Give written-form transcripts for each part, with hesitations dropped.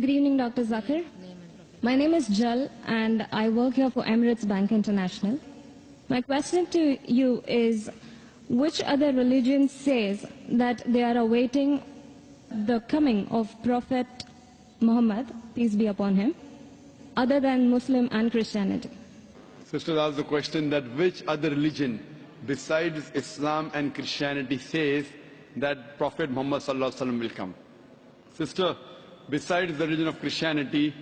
Good evening, Dr. Zakir. My name is Jal and I work here for Emirates Bank International. My question to you is, which other religion says that they are awaiting the coming of Prophet Muhammad, peace be upon him, other than Muslim and Christianity? Sister asked the question that which other religion besides Islam and Christianity says that Prophet Muhammad will come. Sister, besides the religion of Christianity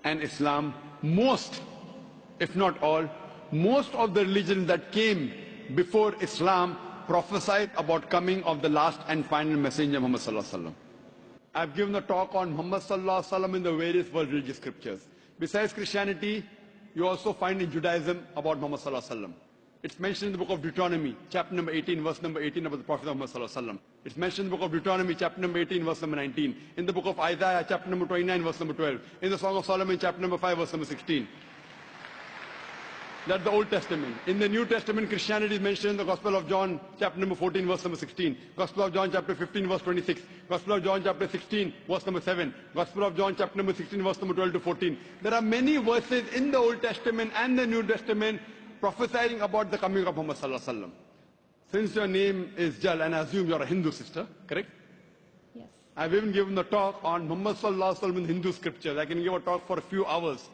and Islam, most, if not all, most of the religions that came before Islam prophesied about coming of the last and final messenger Muhammad. I've given a talk on Muhammad in the various world religious scriptures. Besides Christianity, you also find in Judaism about Muhammad. It's mentioned in the book of Deuteronomy, chapter number 18, verse number 18 about the Prophet Muhammad. It's mentioned in the book of Deuteronomy, chapter number 18, verse number 19. In the book of Isaiah, chapter number 29, verse number 12. In the Song of Solomon, chapter number 5, verse number 16. That's the Old Testament. In the New Testament, Christianity is mentioned in the Gospel of John, chapter number 14, verse number 16. Gospel of John, chapter 15, verse 26. Gospel of John, chapter 16, verse number 7. Gospel of John, chapter number 16, verse number 12 to 14. There are many verses in the Old Testament and the New Testament prophesying about the coming of Muhammad. Since your name is Jal, and I assume you're a Hindu sister, correct? Yes. I've even given a talk on Muhammad in Hindu scriptures. I can give a talk for a few hours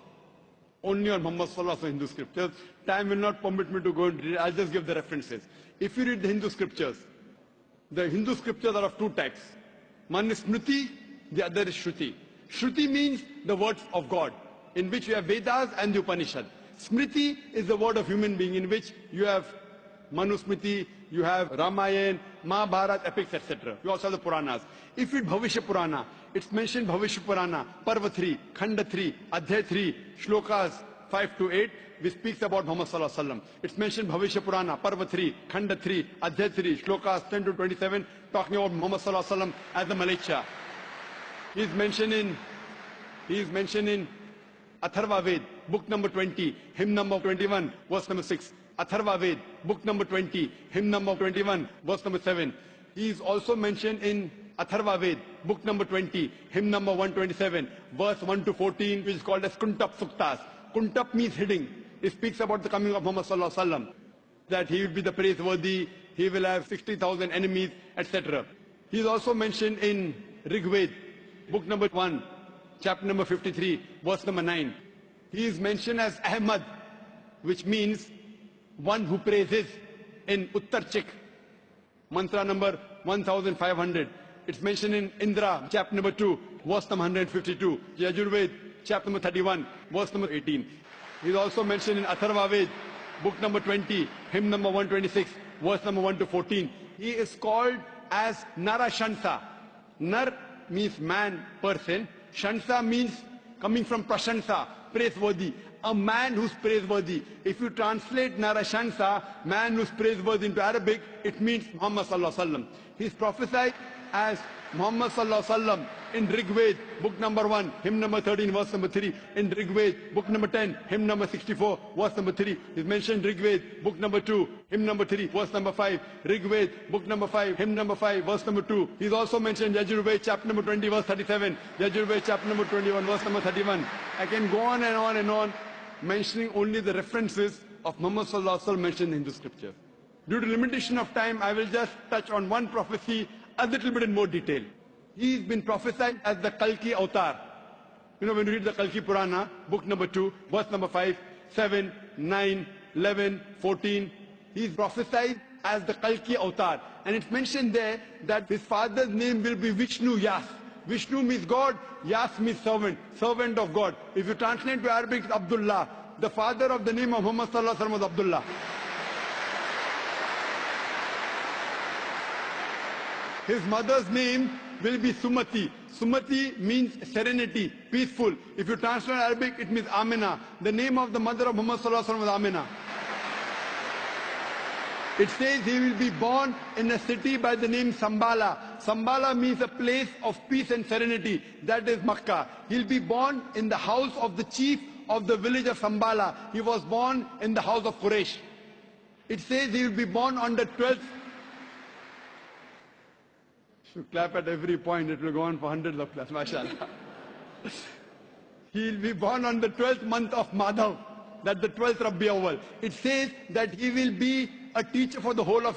only on Muhammad in Hindu scriptures. Time will not permit me to go into it. I'll just give the references. If you read the Hindu scriptures are of two types. One is Smriti, the other is Shruti. Shruti means the words of God, in which you have Vedas and the Upanishad. Smriti is the word of human being, in which you have Manusmriti, you have Ramayana, Mahabharata, epics, etc. You also have the Puranas. If you read Bhavishya Purana, it's mentioned Bhavishya Purana, Parva 3, Khanda 3, Adhyay 3, Shlokas 5 to 8, which speaks about Muhammad. It's mentioned Bhavishya Purana, Parva 3, Khanda 3, Adhyay 3, Shlokas 10 to 27, talking about Muhammad as the Malacha. He is mentioned in Atharva Ved, book number 20, hymn number 21, verse number 6. Atharva Ved, book number 20, hymn number 21, verse number 7. He is also mentioned in Atharva Ved, book number 20, hymn number 127, verse 1 to 14, which is called as Kuntap Suktas. Kuntap means hiding. It speaks about the coming of Muhammad that he will be the praiseworthy, he will have 60,000 enemies, etc. He is also mentioned in Rig Ved, book number 1, chapter number 53, verse number 9. He is mentioned as Ahmad, which means one who praises, in Uttar Chik, mantra number 1500. It's mentioned in Indra, chapter number 2, verse number 152. Yajurved, chapter number 31, verse number 18. He is also mentioned in Atharva Ved, book number 20, hymn number 126, verse number 1 to 14. He is called as Narashansa. Nar means man, person. Shansa means coming from Prashansa, praiseworthy. A man who's praiseworthy. If you translate Narashansa, man who's praiseworthy, into Arabic, it means Muhammad. He's prophesied as Muhammad in Rig Ved, book number 1, hymn number 13, verse number 3. In Rig Ved, book number 10, hymn number 64, verse number 3. He's mentioned Rig Ved, book number 2, hymn number 3, verse number 5. Rig Ved, book number 5, hymn number 5, verse number 2. He's also mentioned Yajurved, chapter number 20, verse 37. Yajurved, chapter number 21, verse number 31. I can go on and on and on, mentioning only the references of Muhammad mentioned in the scripture. Due to limitation of time, I will just touch on one prophecy a little bit in more detail. He's been prophesied as the Kalki Avatar. You know, when you read the Kalki Purana, book number 2, verse number 5, 7, 9, 11, 14, he's prophesied as the Kalki Avatar. And it's mentioned there that his father's name will be Vishnu Yas. Vishnu means God, Yas means servant, servant of God. If you translate to Arabic, it's Abdullah. The father of the name of Muhammad was Abdullah. His mother's name will be Sumati. Sumati means serenity, peaceful. If you translate Arabic, it means Amina. The name of the mother of Muhammad was Amina. It says he will be born in a city by the name Sambala. Sambala means a place of peace and serenity. That is Makkah. He'll be born in the house of the chief of the village of Sambala. He was born in the house of Quraysh. It says he will be born on the 12th. You clap at every point, it will go on for hundreds of claps, mashallah. He will be born on the 12th month of Madhav, that's the 12th Rabi Awwal. It says that he will be a teacher for the whole of